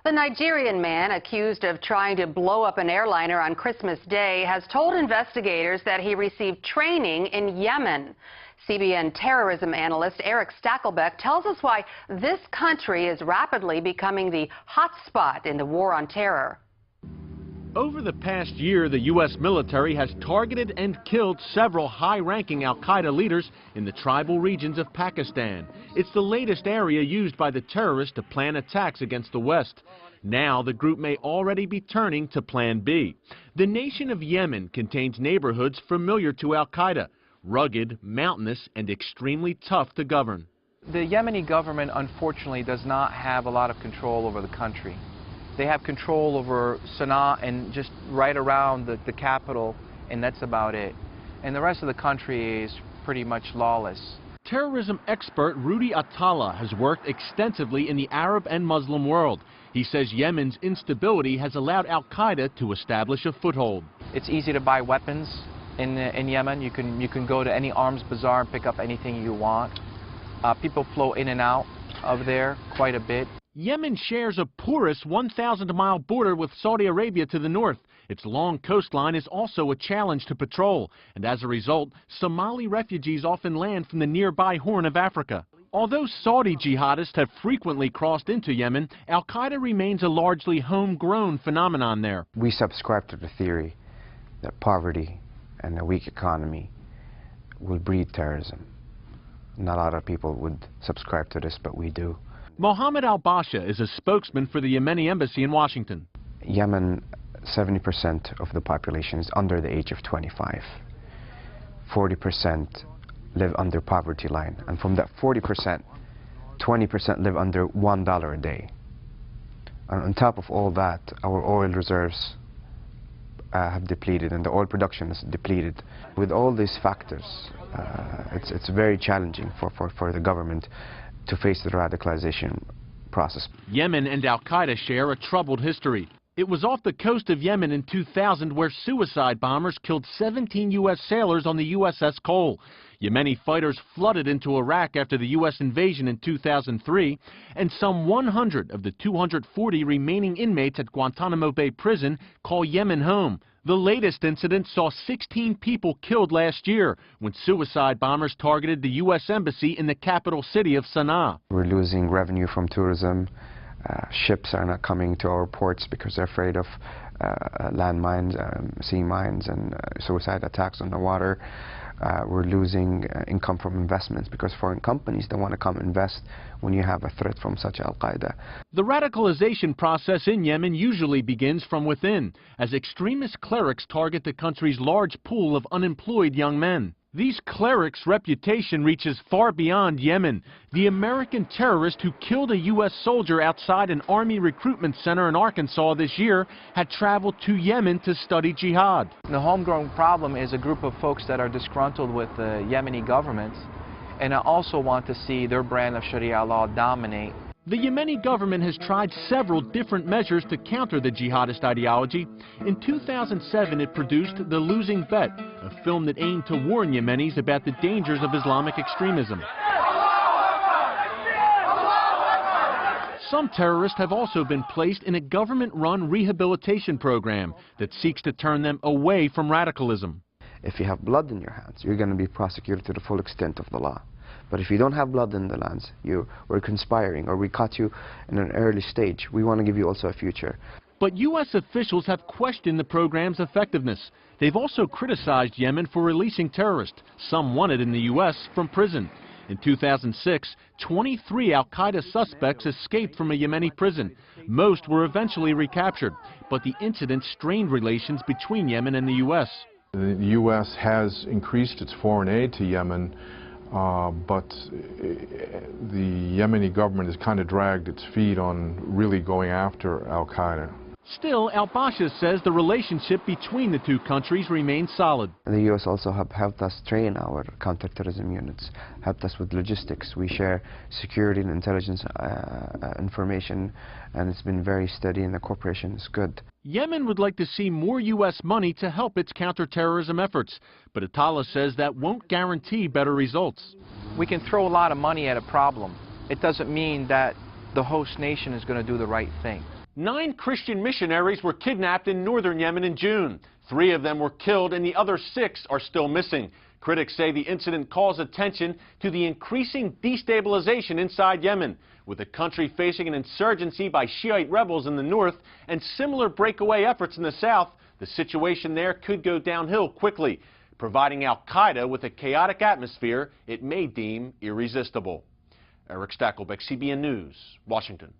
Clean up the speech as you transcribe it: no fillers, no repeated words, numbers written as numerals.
The Nigerian man accused of trying to blow up an airliner on Christmas Day has told investigators that he received training in Yemen. CBN terrorism analyst Erick Stakelbeck tells us why this country is rapidly becoming the hotspot in the war on terror. Over the past year, the U.S. military has targeted and killed several high-ranking Al Qaeda leaders in the tribal regions of Pakistan. It's the latest area used by the terrorists to plan attacks against the West. Now the group may already be turning to Plan B. The nation of Yemen contains neighborhoods familiar to Al Qaeda, rugged, mountainous, and extremely tough to govern. The Yemeni government, unfortunately, does not have a lot of control over the country. They have control over Sana'a and just right around the capital, and that's about it. And the rest of the country is pretty much lawless. Terrorism expert Rudy Atala has worked extensively in the Arab and Muslim world. He says Yemen's instability has allowed Al Qaeda to establish a foothold. It's easy to buy weapons in Yemen. You can go to any arms bazaar and pick up anything you want. People flow in and out of there quite a bit. Yemen shares a porous 1,000-mile border with Saudi Arabia to the north. Its long coastline is also a challenge to patrol, and as a result, Somali refugees often land from the nearby Horn of Africa. Although Saudi jihadists have frequently crossed into Yemen, Al Qaeda remains a largely homegrown phenomenon there. We subscribe to the theory that poverty and a weak economy will breed terrorism. Not a lot of people would subscribe to this, but we do. Mohammed al-Basha is a spokesman for the Yemeni embassy in Washington. Yemen, 70% of the population is under the age of 25. 40% live under poverty line. And from that 40%, 20% live under $1 a day. And on top of all that, our oil reserves have depleted and the oil production is depleted. With all these factors, it's very challenging for the government to face the radicalization process. Yemen and Al Qaeda share a troubled history. It was off the coast of Yemen in 2000 where suicide bombers killed 17 U.S. sailors on the USS Cole. Yemeni fighters flooded into Iraq after the U.S. invasion in 2003, and some 100 of the 240 remaining inmates at Guantanamo Bay Prison call Yemen home. The latest incident saw 16 people killed last year when suicide bombers targeted the U.S. Embassy in the capital city of Sana'a. We're losing revenue from tourism. Ships are not coming to our ports because they're afraid of landmines, sea mines, and suicide attacks on the water. We're losing income from investments because foreign companies don't want to come invest when you have a threat from such Al Qaeda. The radicalization process in Yemen usually begins from within, as extremist clerics target the country's large pool of unemployed young men. These clerics' reputation reaches far beyond Yemen. The American terrorist who killed a U.S. soldier outside an Army recruitment center in Arkansas this year had traveled to Yemen to study jihad. The homegrown problem is a group of folks that are disgruntled with the Yemeni government and also want to see their brand of Sharia law dominate. The Yemeni government has tried several different measures to counter the jihadist ideology. In 2007, it produced The Losing Bet, a film that aimed to warn Yemenis about the dangers of Islamic extremism. Some terrorists have also been placed in a government-run rehabilitation program that seeks to turn them away from radicalism. If you have blood in your hands, you're going to be prosecuted to the full extent of the law. But if you don't have blood in the lands, you were conspiring, or we caught you in an early stage, we want to give you also a future. But U.S. officials have questioned the program's effectiveness. They've also criticized Yemen for releasing terrorists, some wanted in the U.S., from prison. In 2006, 23 Al Qaeda suspects escaped from a Yemeni prison. Most were eventually recaptured, but the incident strained relations between Yemen and the U.S. The U.S. has increased its foreign aid to Yemen, but the Yemeni government has kind of dragged its feet on really going after Al Qaeda. Still, al-Basha says the relationship between the two countries remains solid. The U.S. also have helped us train our counterterrorism units, helped us with logistics. We share security and intelligence information, and it's been very steady, and the cooperation is good. Yemen would like to see more U.S. money to help its counterterrorism efforts, but Atala says that won't guarantee better results. We can throw a lot of money at a problem. It doesn't mean that the host nation is going to do the right thing. 9 Christian missionaries were kidnapped in northern Yemen in June. 3 of them were killed and the other 6 are still missing. Critics say the incident calls attention to the increasing destabilization inside Yemen, with the country facing an insurgency by Shiite rebels in the north and similar breakaway efforts in the south. The situation there could go downhill quickly, providing Al Qaeda with a chaotic atmosphere it may deem irresistible. Erick Stakelbeck, CBN News, Washington.